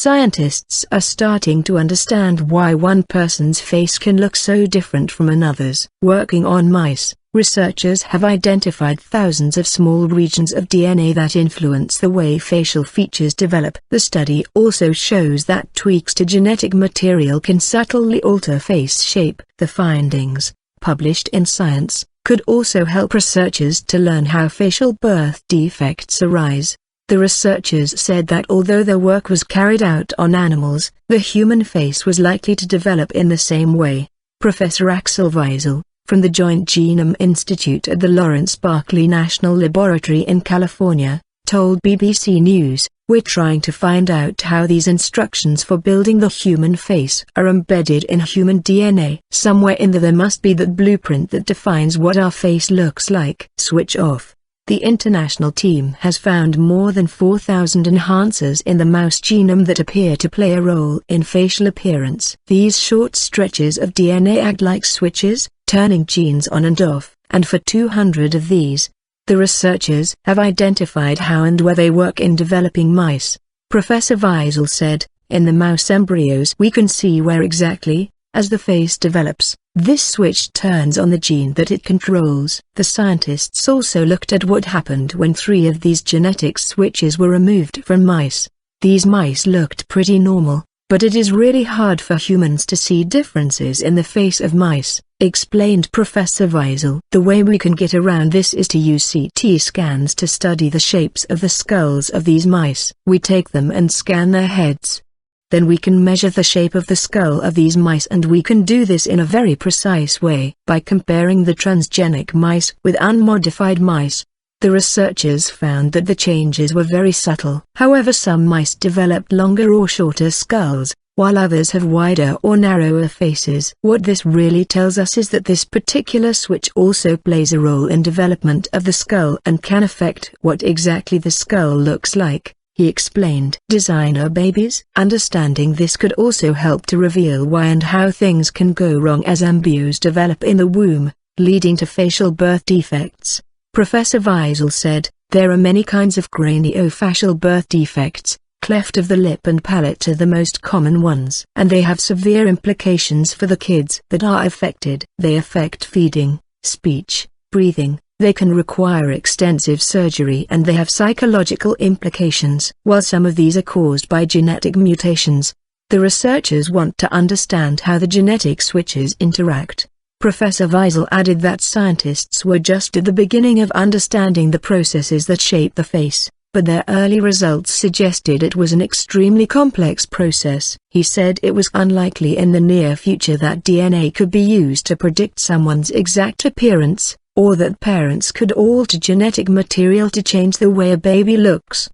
Scientists are starting to understand why one person's face can look so different from another's. Working on mice, researchers have identified thousands of small regions of DNA that influence the way facial features develop. The study also shows that tweaks to genetic material can subtly alter face shape. The findings, published in Science, could also help researchers to learn how facial birth defects arise. The researchers said that although their work was carried out on animals, the human face was likely to develop in the same way. Professor Axel Visel, from the Joint Genome Institute at the Lawrence Berkeley National Laboratory in California, told BBC News, "We're trying to find out how these instructions for building the human face are embedded in human DNA. Somewhere in there must be that blueprint that defines what our face looks like." Switch off. The international team has found more than 4,000 enhancers in the mouse genome that appear to play a role in facial appearance. These short stretches of DNA act like switches, turning genes on and off, and for 200 of these, the researchers have identified how and where they work in developing mice. Professor Visel said, "In the mouse embryos we can see where exactly, as the face develops, this switch turns on the gene that it controls." The scientists also looked at what happened when 3 of these genetic switches were removed from mice. These mice looked pretty normal, but it is really hard for humans to see differences in the face of mice, explained Professor Visel. "The way we can get around this is to use CT scans to study the shapes of the skulls of these mice. We take them and scan their heads. Then we can measure the shape of the skull of these mice, and we can do this in a very precise way. By comparing the transgenic mice with unmodified mice, the researchers found that the changes were very subtle. However, some mice developed longer or shorter skulls, while others have wider or narrower faces. What this really tells us is that this particular switch also plays a role in development of the skull and can affect what exactly the skull looks like," he explained. Designer babies. Understanding this could also help to reveal why and how things can go wrong as embryos develop in the womb, leading to facial birth defects. Professor Visel said, "There are many kinds of craniofacial birth defects. Cleft of the lip and palate are the most common ones, and they have severe implications for the kids that are affected. They affect feeding, speech, breathing. They can require extensive surgery, and they have psychological implications. While some of these are caused by genetic mutations, the researchers want to understand how the genetic switches interact." Professor Visel added that scientists were just at the beginning of understanding the processes that shape the face, but their early results suggested it was an extremely complex process. He said it was unlikely in the near future that DNA could be used to predict someone's exact appearance, or that parents could alter genetic material to change the way a baby looks.